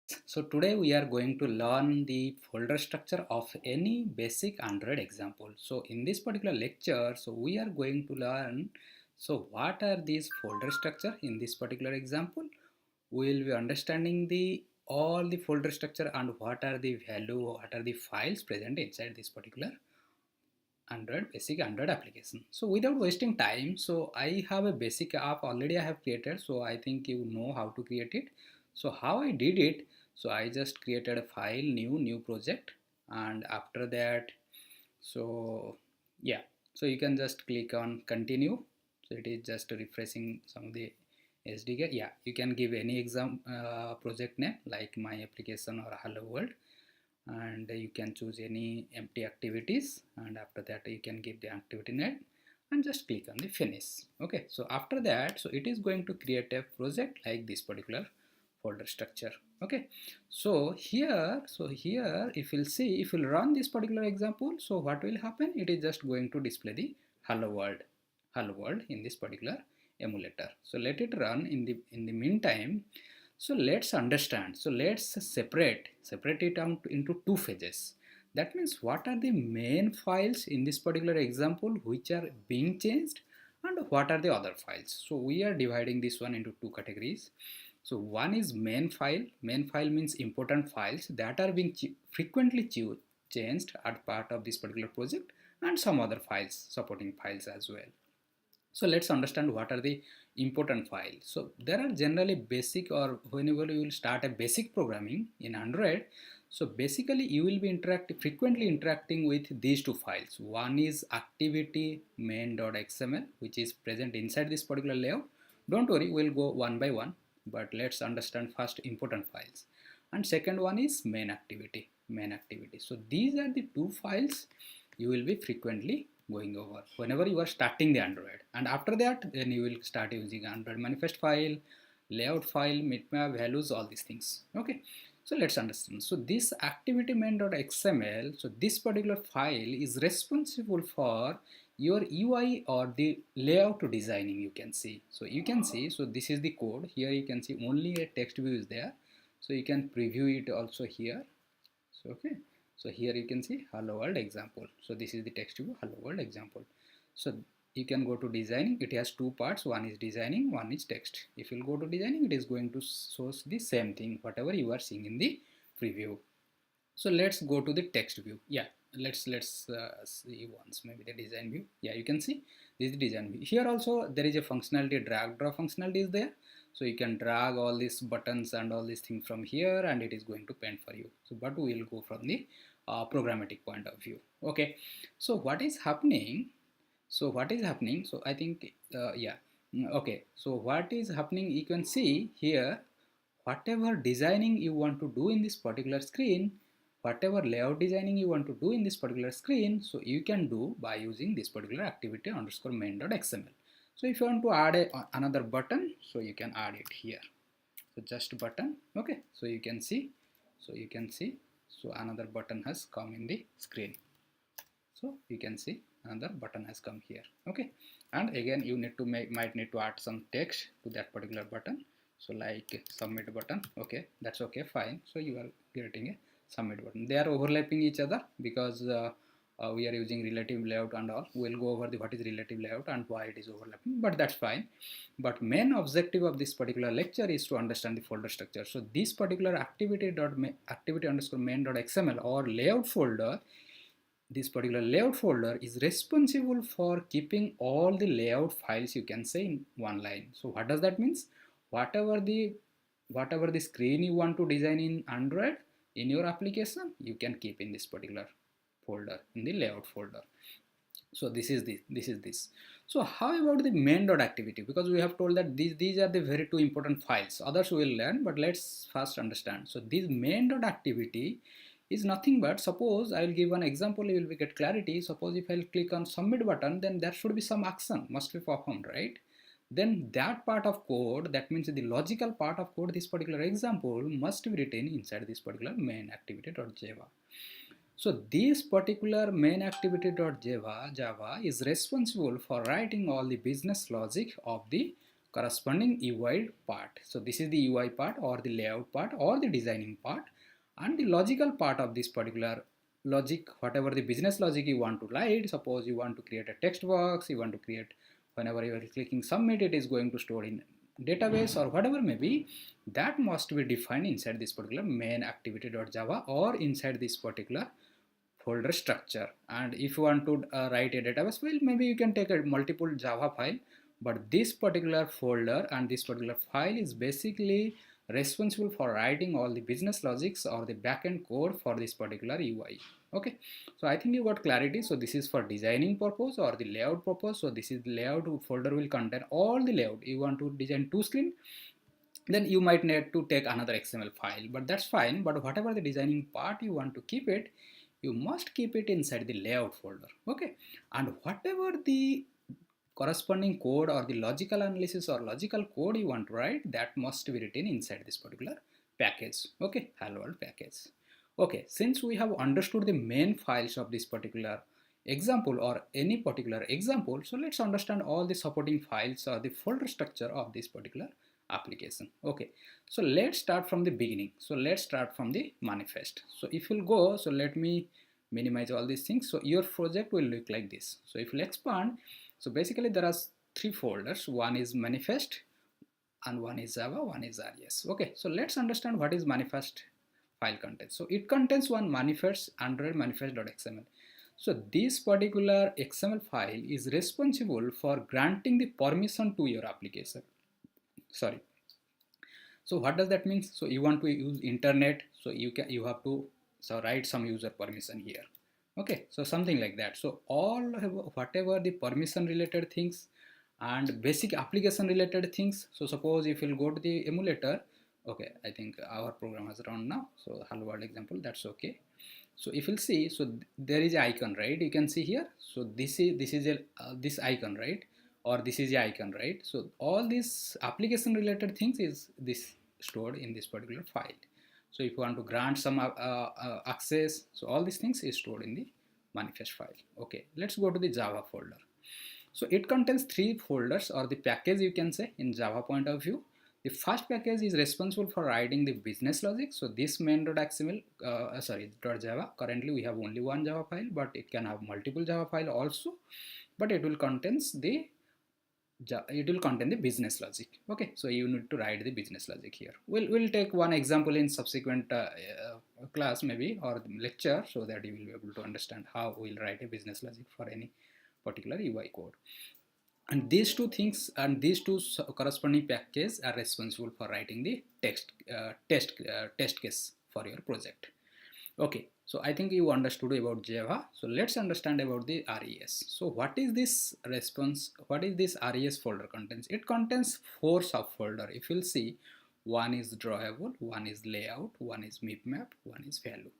So today we are going to learn the folder structure of any basic Android example. So in this particular lecture, so we are going to learn, so what are these folder structure in this particular example. We will be understanding the all the folder structure and what are the value, what are the files present inside this particular basic Android application. So without wasting time, so I have a basic app already I have created, so I think you know how to create it. So how I did it, so I just created a file, new project, and after that, so yeah, so you can just click on continue. So it is just refreshing some of the SDK. Yeah, you can give any exam project name like my application or hello world, and you can choose any empty activities, and after that you can give the activity name and just click on the finish. Okay, so after that, so it is going to create a project like this particular folder structure. Okay, so here if you'll see, if you'll run this particular example, so what will happen, it is just going to display the hello world in this particular emulator. So let it run. In the meantime, so let's understand. So let's separate it out into two phases. That means what are the main files in this particular example which are being changed, and what are the other files. So we are dividing this one into two categories. So one is main file. Main file means important files that are being frequently changed as part of this particular project, and some other files, supporting files as well. So let's understand what are the important files. So there are generally basic, or whenever you will start a basic programming in Android, so basically you will be frequently interacting with these two files. One is activity main.xml, which is present inside this particular layout. Don't worry, we'll go one by one, but let's understand first important files. And second one is main activity. So these are the two files you will be frequently going over whenever you are starting the Android, and after that then you will start using Android manifest file, layout file, bitmap, values, all these things. Okay, so let's understand. So this activity main.xml, so this particular file is responsible for your UI or the layout designing. You can see, so this is the code. Here you can see only a text view is there, so you can preview it also here. So okay, so here you can see hello world example. So this is the text view, hello world example. So you can go to designing. It has two parts, one is designing, one is text. If you go to designing, it is going to source the same thing whatever you are seeing in the preview. So let's go to the text view. Yeah, let's see once maybe the design view. Yeah, you can see this is the design view. Here also there is a functionality, drag draw functionality is there. So you can drag all these buttons and all these things from here, and it is going to paint for you. So but we will go from the programmatic point of view. Okay, so what is happening, so I think okay, so what is happening, you can see here, whatever designing you want to do in this particular screen, whatever layout designing you want to do in this particular screen, so you can do by using this particular activity underscore main.xml. So if you want to add another button, so you can add it here. So just button. Okay, so you can see, so another button has come in the screen. So you can see another button has come here. Okay, and again you need to might need to add some text to that particular button. So like submit button. Okay, that's okay, fine. So you are getting a submit button. They are overlapping each other because we are using relative layout and all. We'll go over the what is relative layout and why it is overlapping, but that's fine. But main objective of this particular lecture is to understand the folder structure. So this particular activity underscore main.xml or layout folder, this particular layout folder is responsible for keeping all the layout files, you can say, in one line. So what does that means? Whatever the screen you want to design in Android in your application, you can keep in this particular folder, in the layout folder. So this is this. So how about the main.activity? Because we have told that these are the very two important files. Others we will learn, but let's first understand. So this main.activity is nothing but, suppose I will give one example, you will get clarity. Suppose if I will click on submit button, then there should be some action must be performed, right? Then that part of code, that means the logical part of code, this particular example must be written inside this particular main activity.java. So this particular main activity.java is responsible for writing all the business logic of the corresponding UI part. So this is the UI part or the layout part or the designing part, and the logical part of this particular logic, whatever the business logic you want to write. Suppose you want to create a text box, you want to create, whenever you are clicking submit, it is going to store in database or whatever may be, that must be defined inside this particular main activity.java or inside this particular folder structure. And if you want to write a database file, maybe you can take a multiple Java file, but this particular folder and this particular file is basically responsible for writing all the business logics or the backend code for this particular UI. Okay, so I think you got clarity. So this is for designing purpose or the layout purpose. So this is the layout folder will contain all the layout. You want to design two screen, then you might need to take another XML file, but that's fine. But whatever the designing part you want to keep it, you must keep it inside the layout folder. Okay, and whatever the corresponding code or the logical analysis or logical code you want to write, that must be written inside this particular package. Okay, hello world package. Okay, since we have understood the main files of this particular example or any particular example, so let's understand all the supporting files or the folder structure of this particular application. Okay, so let's start from the beginning. So let's start from the manifest. So if you'll go, so let me minimize all these things. So your project will look like this. So if you'll expand, so basically there are three folders. One is manifest and one is Java, one is RES. Okay, so let's understand what is manifest file content. So it contains one manifest, Android manifest.xml. So this particular XML file is responsible for granting the permission to your application. Sorry, so what does that mean? So you want to use internet, so you have to write some user permission here. Okay, so something like that. So all whatever the permission related things and basic application related things. So suppose if you'll go to the emulator, okay, I think our program has run now. So hello world example, that's okay. So if you'll see, so there is an icon, right? You can see here. So this is a this icon, right? Or this is the icon, right? So all these application related things is this stored in this particular file. So if you want to grant some access, so all these things is stored in the manifest file. Okay, let's go to the Java folder. So it contains three folders or the package you can say in Java point of view. The first package is responsible for writing the business logic. So this main.xml, .java, currently we have only one Java file, but it can have multiple Java file also, but it will contain the business logic. Okay, so you need to write the business logic here. We'll take one example in subsequent class maybe or lecture, so that you will be able to understand how we'll write a business logic for any particular UI code. And these two things and these two corresponding packages are responsible for writing the test case for your project. Okay, so I think you understood about Java. So let's understand about the RES. So what is this response? What is this RES folder contains? It contains 4 subfolder. If you'll see, one is drawable, one is layout, one is map, one is value.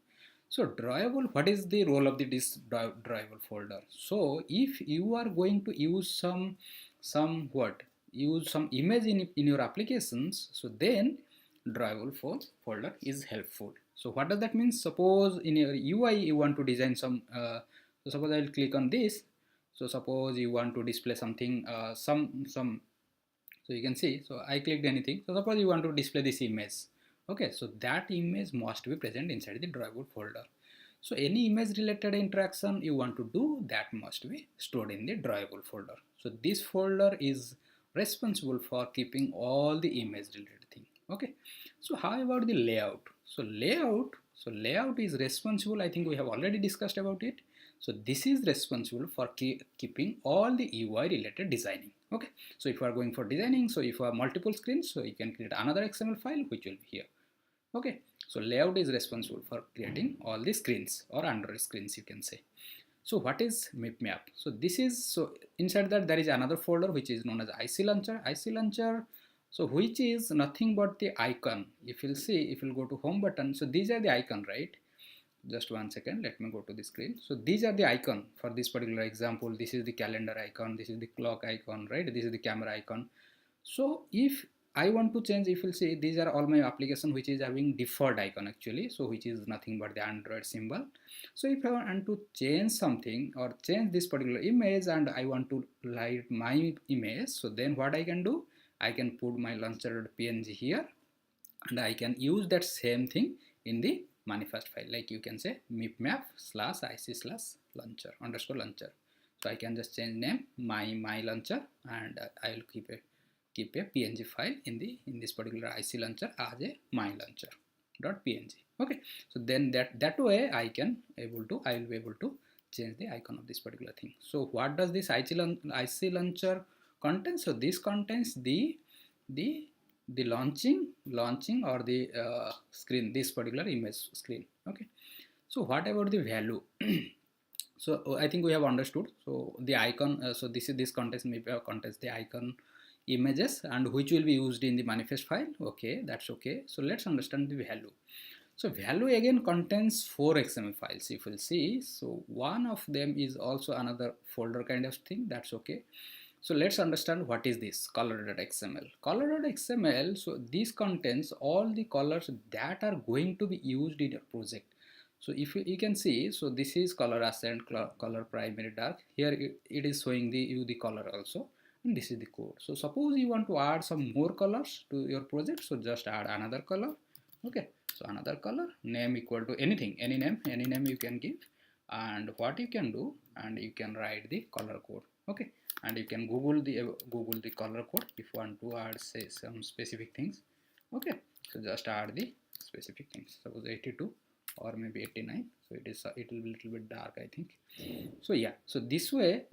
So drawable, what is the role of this drawable folder? So if you are going to use some image in your applications, so then drawable folder is helpful. So what does that mean? Suppose in your UI you want to design some so suppose I will click on this. So suppose you want to display something so you can see, so I clicked anything. So suppose you want to display this image. Okay, so that image must be present inside the drawable folder. So any image related interaction you want to do, that must be stored in the drawable folder. So this folder is responsible for keeping all the image related thing. Okay, so how about the layout? So layout is responsible, I think we have already discussed about it. So this is responsible for keeping all the UI related designing. Okay, so if you are going for designing, so if you have multiple screens, so you can create another XML file which will be here. Okay, so layout is responsible for creating all the screens or Android screens, you can say. So what is map? So this is, so inside that there is another folder which is known as IC launcher. So which is nothing but the icon. If you'll see, if you'll go to home button, so these are the icon, right? Just one second, let me go to the screen. So these are the icon for this particular example. This is the calendar icon, this is the clock icon, right? This is the camera icon. So if I want to change, if you'll see, these are all my application which is having default icon actually, so which is nothing but the Android symbol. So if I want to change something or change this particular image and I want to hide my image, so then what I can do, I can put my launcher.png here, and I can use that same thing in the manifest file. Like you can say mipmap /ic/launcher underscore launcher. So I can just change name my launcher, and I will keep a png file in this particular IC launcher as a my launcher.png. Okay, so then that way I will be able to change the icon of this particular thing. So what does this IC launcher contain? So this contains the launching or the screen, this particular image screen. Okay, so what about the value? So I think we have understood. So the icon, so this contains the icon images, and which will be used in the manifest file. Okay, that's okay. So let's understand the value. So value again contains 4 XML files, if you'll see. So one of them is also another folder kind of thing. That's okay. So let's understand what is this color.xml. Color.xml, so this contains all the colors that are going to be used in your project. So if you can see, so this is color accent, color primary dark. Here it is showing the color also, and this is the code. So suppose you want to add some more colors to your project, so just add another color. Okay, so another color, name equal to anything, any name you can give, and what you can do, and you can write the color code. Okay, and you can Google the color code if you want to add, say, some specific things. Okay, so just add the specific things, suppose 82 or maybe 89. So it will be a little bit dark, I think. So yeah, so this way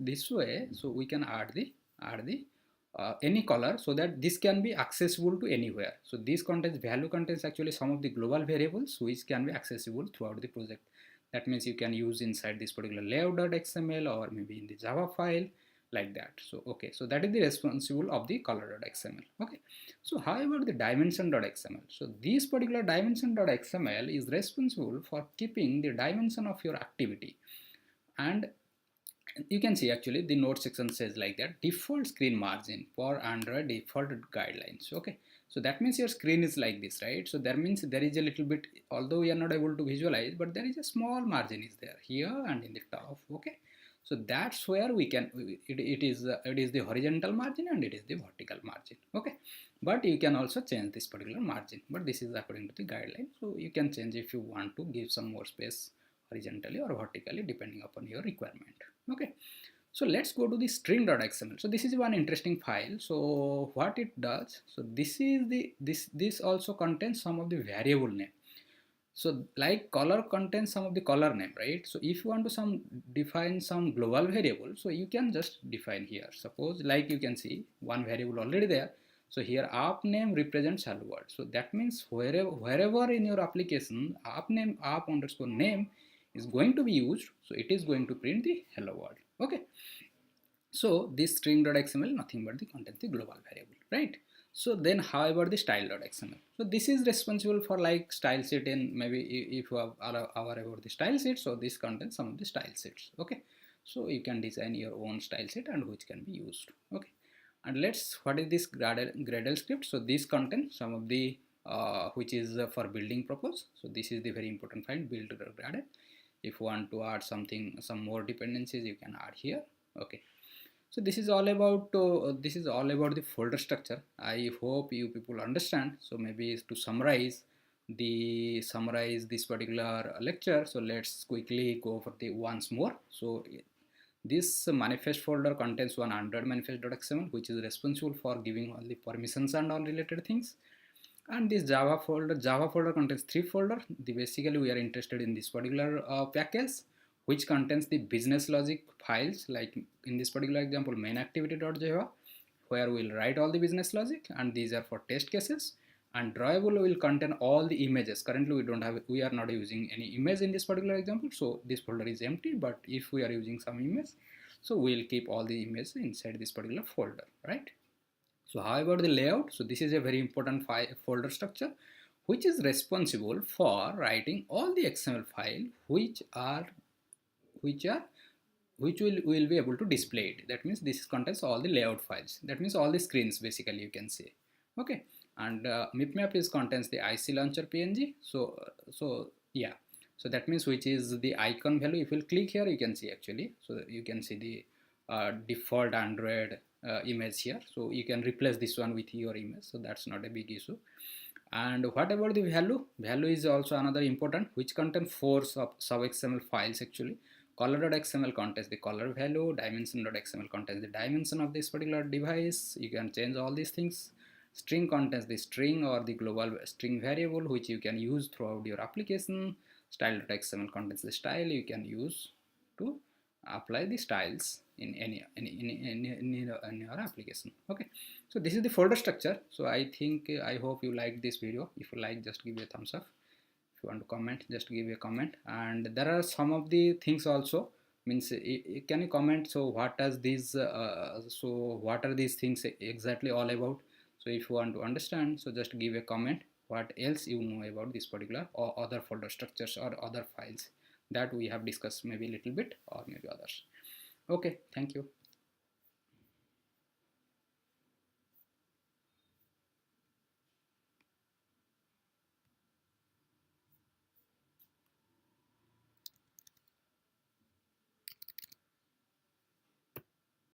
so we can add the any color, so that this can be accessible to anywhere. So this value contains actually some of the global variables which can be accessible throughout the project. That means you can use inside this particular layout.xml or maybe in the Java file, like that. So okay, so that is the responsible of the color.xml. Okay, so how about the dimension.xml? So this particular dimension.xml is responsible for keeping the dimension of your activity. And you can see actually the note section says like that: default screen margin for Android default guidelines. Okay, so that means your screen is like this, right? So that means there is a little bit, although we are not able to visualize, but there is a small margin is there here and in the top. Okay, so that's where we can, it is the horizontal margin and it is the vertical margin. Okay, but you can also change this particular margin, but this is according to the guideline. So you can change if you want to give some more space horizontally or vertically depending upon your requirement. Okay, so let's go to the string.xml. So this is one interesting file. So what it does, so this is this also contains some of the variable name. So like color contains some of the color name, right? So if you want to define some global variable, so you can just define here. Suppose like you can see one variable already there. So here app name represents hello world. So that means wherever in your application app underscore name is going to be used, so it is going to print the hello world. Okay, so this string.xml nothing but the contains the global variable, right? So then how about the style.xml? So this is responsible for like style sheet, and maybe if you are aware about the style sheet, so this contains some of the style sheets. Okay, so you can design your own style sheet and which can be used. Okay, and what is this Gradle script? So this contains some of the which is for building purpose. So this is the very important file, build Gradle. If you want to add some more dependencies, you can add here. Okay, so this is all about the folder structure. I hope you people understand. So maybe to summarize this particular lecture, so let's quickly go over the once more. So this manifest folder contains one Android manifest.xml, which is responsible for giving all the permissions and all related things. And this Java folder contains 3 folders. Basically we are interested in this particular package, which contains the business logic files, like in this particular example main activity.java, where we'll write all the business logic, and these are for test cases. And drawable will contain all the images. Currently we are not using any image in this particular example, so this folder is empty. But if we are using some image, so we'll keep all the images inside this particular folder, right? So how about the layout? So this is a very important folder structure, which is responsible for writing all the XML file which will be able to display it. That means this contains all the layout files. That means all the screens basically, you can say. Okay, and mipmap contains the IC launcher PNG. So yeah, so that means which is the icon value. If you click here, you can see actually. So you can see the default Android image here, so you can replace this one with your image, so that's not a big issue. And what about the value? Value is also another important, which contain 4 sub XML files actually. Color.xml contains the color value, dimension.xml contains the dimension of this particular device. You can change all these things. String contains the string or the global string variable which you can use throughout your application. Style.xml contains the style you can use to apply the styles in in your application. Okay, so this is the folder structure. So I think I hope you like this video. If you like, just give a thumbs up. If you want to comment, just give a comment. And there are some of the things also, means can you comment, so what does these so what are these things exactly all about? So if you want to understand, so just give a comment what else you know about this particular or other folder structures or other files that we have discussed, maybe a little bit or maybe others. Okay, thank you.